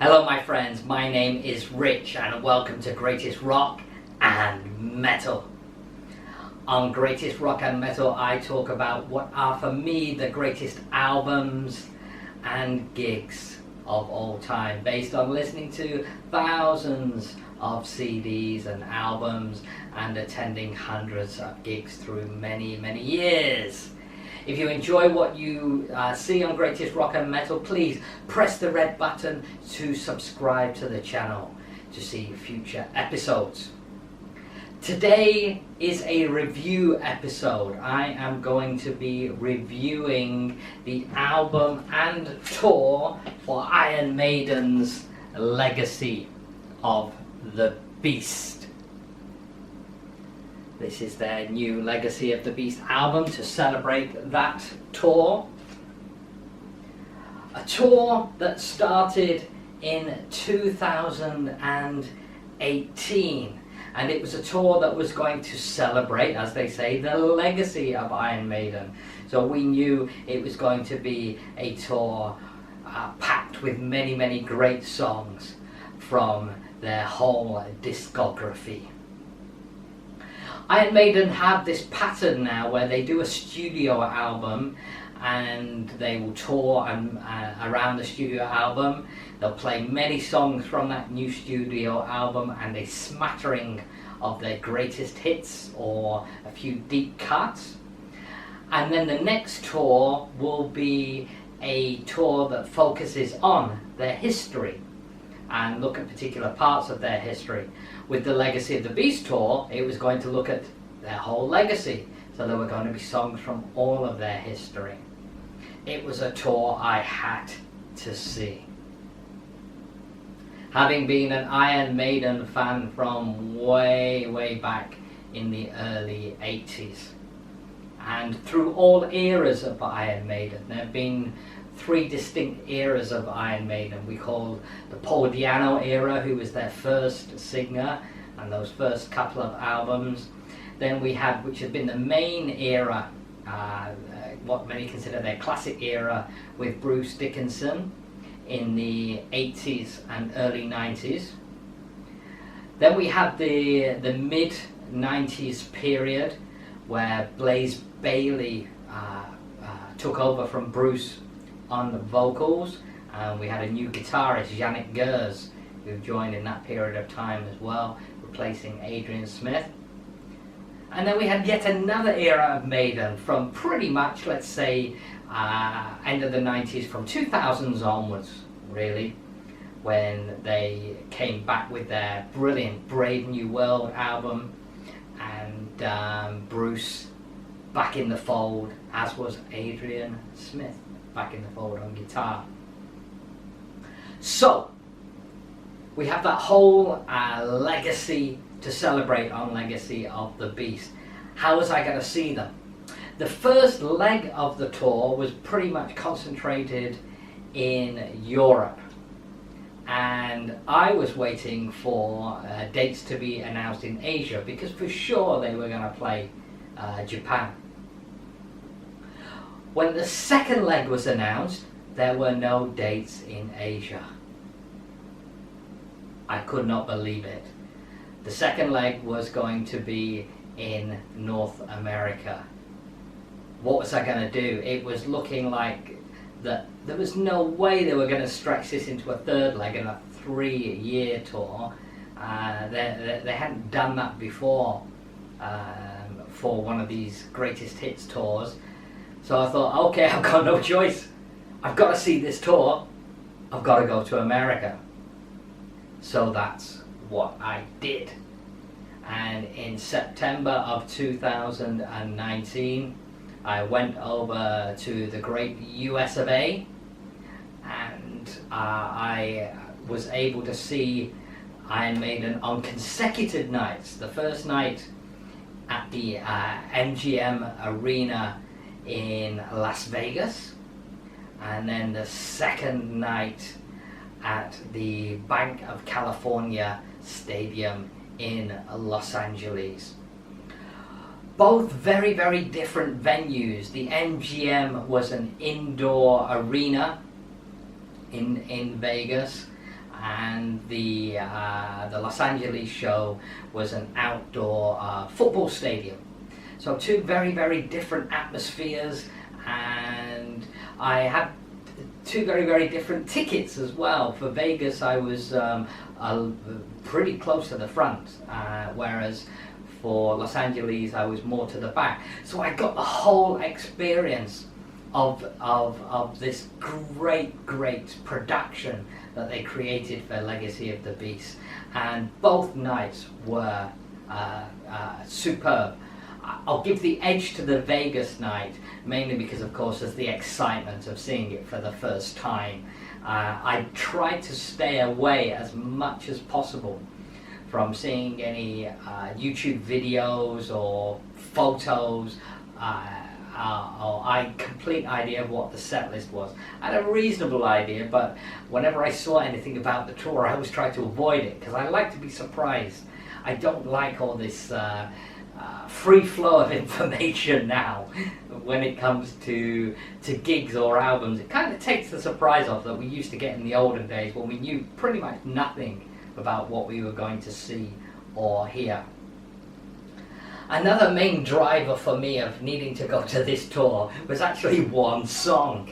Hello my friends, my name is Rich and welcome to Greatest Rock and Metal. On Greatest Rock and Metal I talk about what are for me the greatest albums and gigs of all time, based on listening to thousands of CDs and albums and attending hundreds of gigs through many years. If you enjoy what you see on Greatest Rock and Metal, please press the red button to subscribe to the channel to see future episodes. Today is a review episode. I am going to be reviewing the album and tour for Iron Maiden's Legacy of the Beast. This is their new Legacy of the Beast album to celebrate that tour. A tour that started in 2018. And it was a tour that was going to celebrate, as they say, the legacy of Iron Maiden. So we knew it was going to be a tour packed with many great songs from their whole discography. Iron Maiden have this pattern now where they do a studio album and they will tour around the studio album. They'll play many songs from that new studio album and a smattering of their greatest hits or a few deep cuts. And then the next tour will be a tour that focuses on their history and look at particular parts of their history. With the Legacy of the Beast tour, it was going to look at their whole legacy. So there were going to be songs from all of their history. It was a tour I had to see. Having been an Iron Maiden fan from way back in the early 80s. And through all eras of Iron Maiden, there have been three distinct eras of Iron Maiden. We call the Paul Di'Anno era, who was their first singer, and those first couple of albums. Then we had, which had been the main era, what many consider their classic era, with Bruce Dickinson in the 80s and early 90s. Then we had the mid 90s period where Blaze Bayley took over from Bruce on the vocals, and we had a new guitarist, Yannick Gers, who joined in that period of time as well, replacing Adrian Smith. And then we had yet another era of Maiden from pretty much, let's say, end of the 90s, from 2000s onwards, really, when they came back with their brilliant Brave New World album, and Bruce back in the fold, as was Adrian Smith back in the fold on guitar. So we have that whole legacy to celebrate on Legacy of the Beast. How was I going to see them? The first leg of the tour was pretty much concentrated in Europe, and I was waiting for dates to be announced in Asia, because for sure they were going to play Japan. When the second leg was announced, there were no dates in Asia. I could not believe it. The second leg was going to be in North America. What was I going to do? It was looking like that there was no way they were going to stretch this into a third leg in a 3-year tour. They hadn't done that before for one of these greatest hits tours. So I thought, okay, I've got no choice. I've got to see this tour. I've got to go to America. So that's what I did. And in September of 2019, I went over to the great US of A, and I was able to see Iron Maiden on consecutive nights. The first night at the MGM Arena in Las Vegas, and then the second night at the Bank of California Stadium in Los Angeles. Both very different venues. The MGM was an indoor arena in Vegas, and the Los Angeles show was an outdoor football stadium. So two very, very different atmospheres, and I had two very, very different tickets as well. For Vegas, I was pretty close to the front, whereas for Los Angeles, I was more to the back. So I got the whole experience of this great, great production that they created for Legacy of the Beast, and both nights were superb. I'll give the edge to the Vegas night, mainly because, of course, there's the excitement of seeing it for the first time. I tried to stay away as much as possible from seeing any YouTube videos or photos or complete idea of what the set list was. I had a reasonable idea, but whenever I saw anything about the tour, I always tried to avoid it, because I like to be surprised. I don't like all this free flow of information now when it comes to gigs or albums. It kind of takes the surprise off that we used to get in the olden days, when we knew pretty much nothing about what we were going to see or hear. Another main driver for me of needing to go to this tour was actually one song,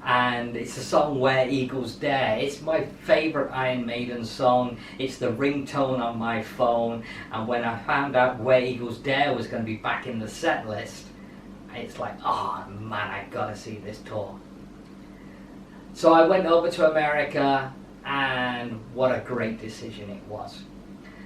and it's the song Where Eagles Dare. It's my favourite Iron Maiden song. It's the ringtone on my phone, and when I found out Where Eagles Dare was going to be back in the set list, it's like, oh man, I gotta see this tour. So I went over to America, and what a great decision it was.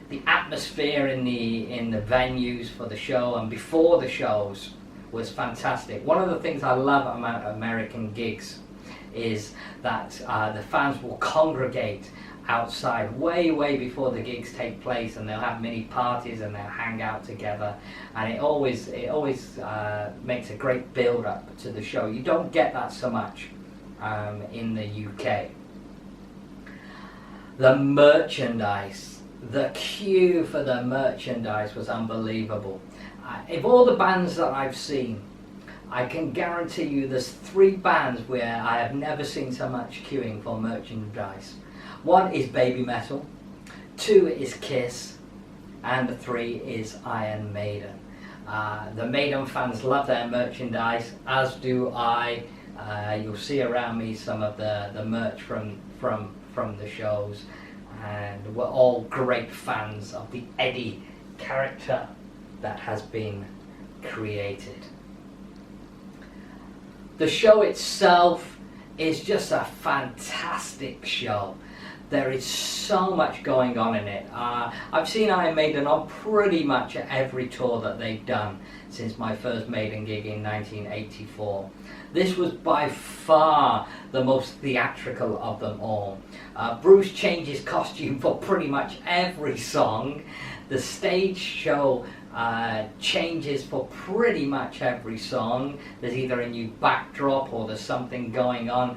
The atmosphere in the venues for the show and before the shows was fantastic. One of the things I love about American gigs is that the fans will congregate outside way before the gigs take place, and they'll have mini parties and they'll hang out together, and it always makes a great build up to the show. You don't get that so much in the UK. The merchandise. The queue for the merchandise was unbelievable. Of all the bands that I've seen, I can guarantee you there's 3 bands where I have never seen so much queuing for merchandise. 1 is Baby Metal, 2 is Kiss, and 3 is Iron Maiden. The Maiden fans love their merchandise, as do I. You'll see around me some of the merch from the shows. And we're all great fans of the Eddie character that has been created. The show itself is just a fantastic show. There is so much going on in it. I've seen Iron Maiden on pretty much every tour that they've done since my first Maiden gig in 1984. This was by far the most theatrical of them all. Bruce changes costume for pretty much every song. The stage show changes for pretty much every song. There's either a new backdrop or there's something going on.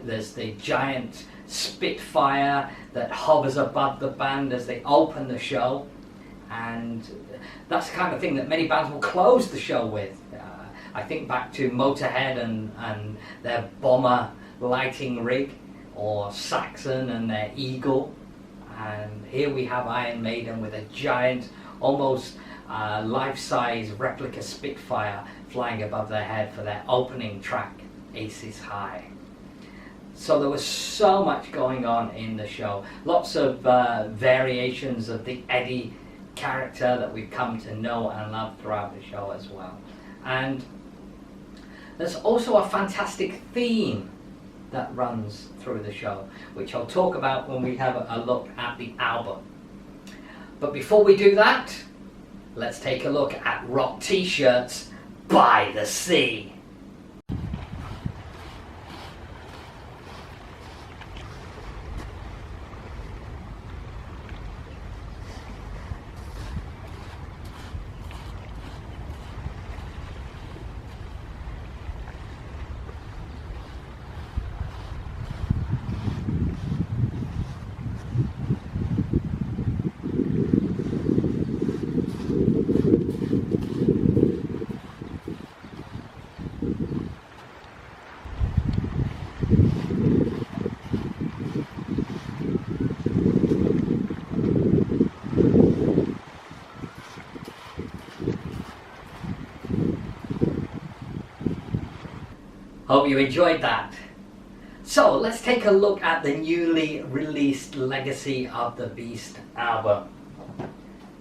There's the giant Spitfire that hovers above the band as they open the show, and that's the kind of thing that many bands will close the show with. I think back to Motorhead and their bomber lighting rig, or Saxon and their Eagle, and here we have Iron Maiden with a giant, almost life-size replica Spitfire flying above their head for their opening track, Aces High. So there was so much going on in the show. Lots of variations of the Eddie character that we've come to know and love throughout the show as well. And there's also a fantastic theme that runs through the show, which I'll talk about when we have a look at the album. But before we do that, let's take a look at Rock T-shirts by the Sea. Hope you enjoyed that. So let's take a look at the newly released Legacy of the Beast album.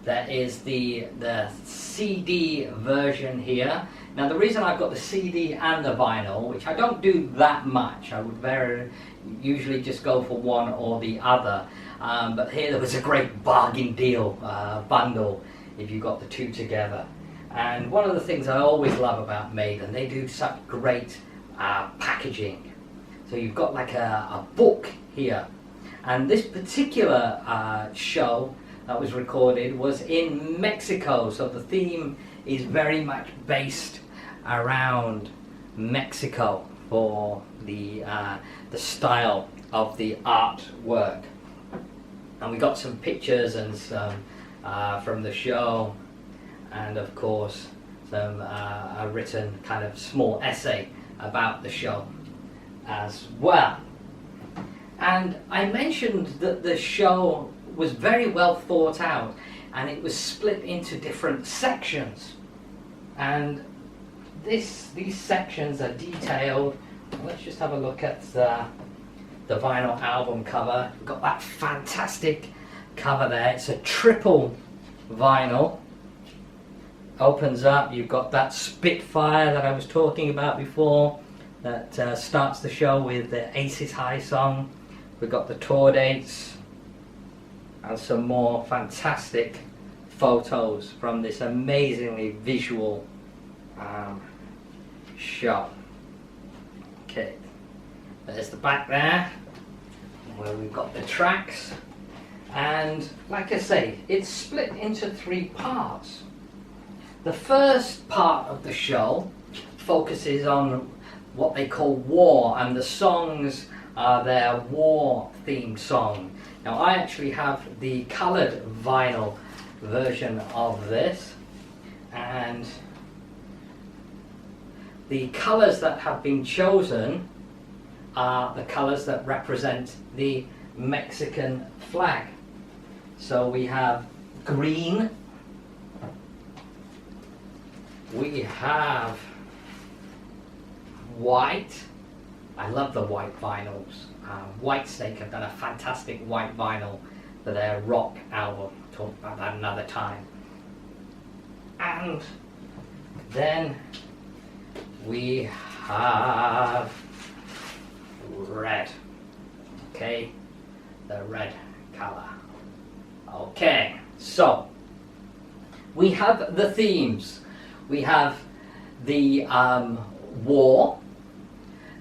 There is the CD version here. Now the reason I've got the CD and the vinyl, which I don't do that much, I would usually just go for one or the other, but here there was a great bargain deal bundle if you got the two together. And one of the things I always love about Maiden, they do such great packaging. So you've got like a book here, and this particular show that was recorded was in Mexico, so the theme is very much based around Mexico for the style of the artwork. And we got some pictures and some from the show, and of course some a written kind of small essay about the show as well. And I mentioned that the show was very well thought out, and it was split into different sections, and these sections are detailed. Let's just have a look at the vinyl album cover. We've got that fantastic cover there. It's a triple vinyl. Opens up, you've got that Spitfire that I was talking about before, that starts the show with the Aces High song. We've got the tour dates and some more fantastic photos from this amazingly visual show. Okay, there's the back there where we've got the tracks, and like I say, it's split into three parts. The first part of the show focuses on what they call war, and the songs are their war themed song. Now I actually have the coloured vinyl version of this, and the colours that have been chosen are the colours that represent the Mexican flag. So we have green, we have white. I love the white vinyls. Whitesnake have done a fantastic white vinyl for their rock album. Talk about that another time. And then we have red. Okay, the red color. Okay, so we have the themes. We have the war.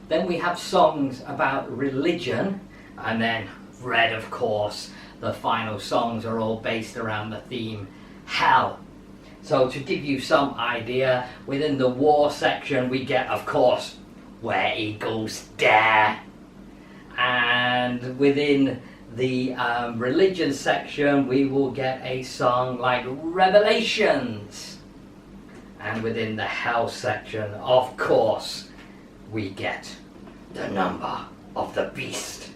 Then we have songs about religion, and then red, of course. The final songs are all based around the theme hell. So to give you some idea, within the war section we get, of course, Where Eagles Dare. And within the religion section we will get a song like Revelations. And within the hell section, of course, we get The Number of the Beast.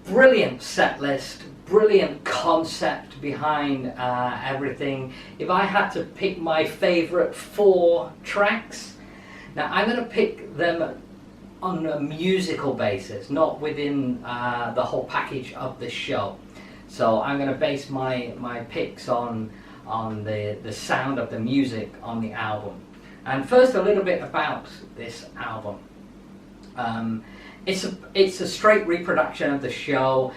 Brilliant set list, brilliant concept behind everything. If I had to pick my favourite 4 tracks, now I'm going to pick them on a musical basis, not within the whole package of the show. So I'm going to base my picks on the sound of the music on the album. And first, a little bit about this album. It's a straight reproduction of the show.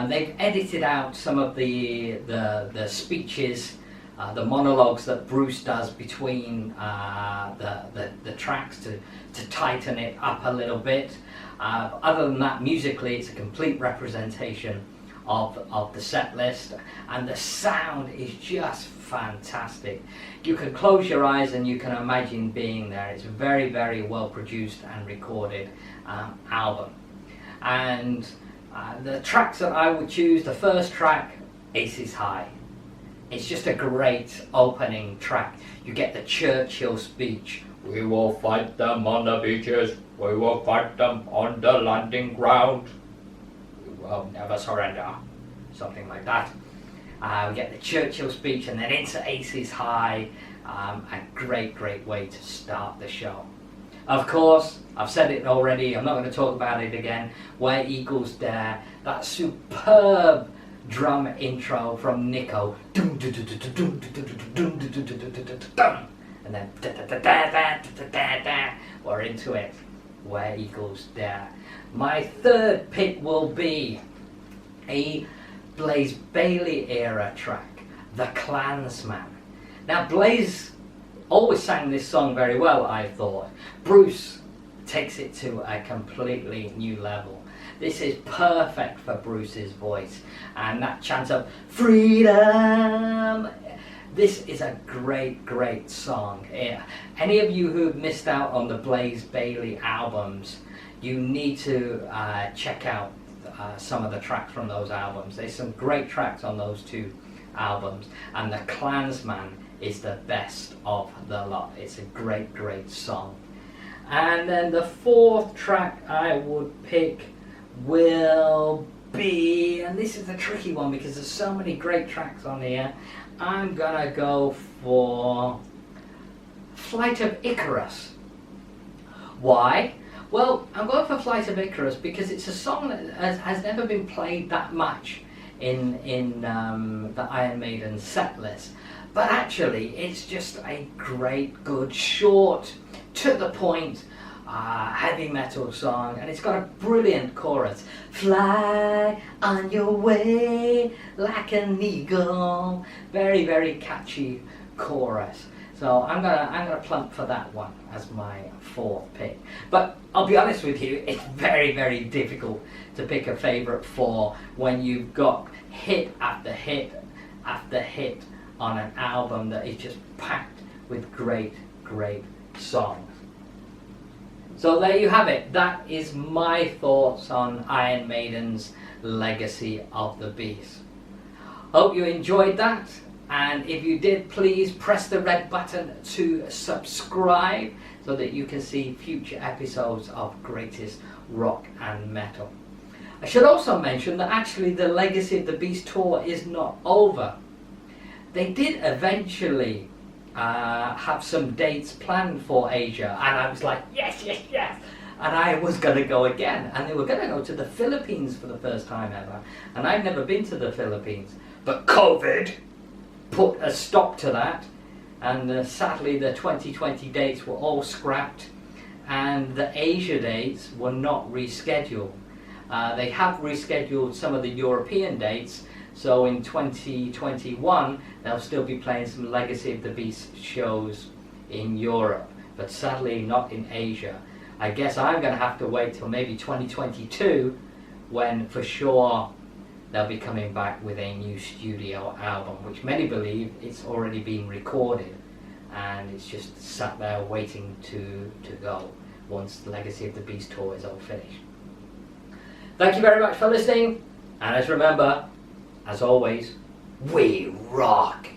They've edited out some of the speeches, the monologues that Bruce does between the tracks to tighten it up a little bit. Other than that, musically, it's a complete representation of the set list, and the sound is just fantastic. You can close your eyes and you can imagine being there. It's a very, very well produced and recorded album. And the tracks that I would choose, the first track, Aces High. It's just a great opening track. You get the Churchill speech. We will fight them on the beaches. We will fight them on the landing ground. We will never surrender. Something like that. We get the Churchill speech and then into Aces High. A great way to start the show. Of course, I've said it already, I'm not going to talk about it again. Where Eagles Dare, that superb drum intro from Nico. And then we're into it. Where Eagles Dare. My third pick will be a Blaze Bayley era track, The Clansman. Now Blaze always sang this song very well, I thought. Bruce takes it to a completely new level. This is perfect for Bruce's voice, and that chant of freedom. This is a great song. Any of you who've missed out on the Blaze Bayley albums, you need to check out some of the tracks from those albums. There's some great tracks on those two albums, and The Clansman is the best of the lot. It's a great song. And then the fourth track I would pick will be, and this is a tricky one because there's so many great tracks on here, I'm gonna go for Flight of Icarus. Why? Well, I'm going for Flight of Icarus because it's a song that has never been played that much in the Iron Maiden set list. But actually, it's just a great, good, short, to the point, heavy metal song, and it's got a brilliant chorus. Fly on your way like an eagle. Very catchy chorus. So I'm gonna plump for that one as my fourth pick. But I'll be honest with you, it's very difficult to pick a favourite four when you've got hit after hit after hit on an album that is just packed with great songs. So there you have it. That is my thoughts on Iron Maiden's Legacy of the Beast. Hope you enjoyed that, and if you did, please press the red button to subscribe so that you can see future episodes of Greatest Rock and Metal. I should also mention that actually the Legacy of the Beast tour is not over. They did eventually have some dates planned for Asia, and I was like, yes, and I was going to go again, and they were going to go to the Philippines for the first time ever, and I've never been to the Philippines, but COVID put a stop to that, and sadly the 2020 dates were all scrapped, and the Asia dates were not rescheduled. They have rescheduled some of the European dates, so in 2021 they'll still be playing some Legacy of the Beast shows in Europe, but sadly not in Asia. I guess I'm going to have to wait till maybe 2022 when for sure they'll be coming back with a new studio album, which many believe it's already been recorded and it's just sat there waiting to go once the Legacy of the Beast tour is all finished. Thank you very much for listening, and as always, we rock!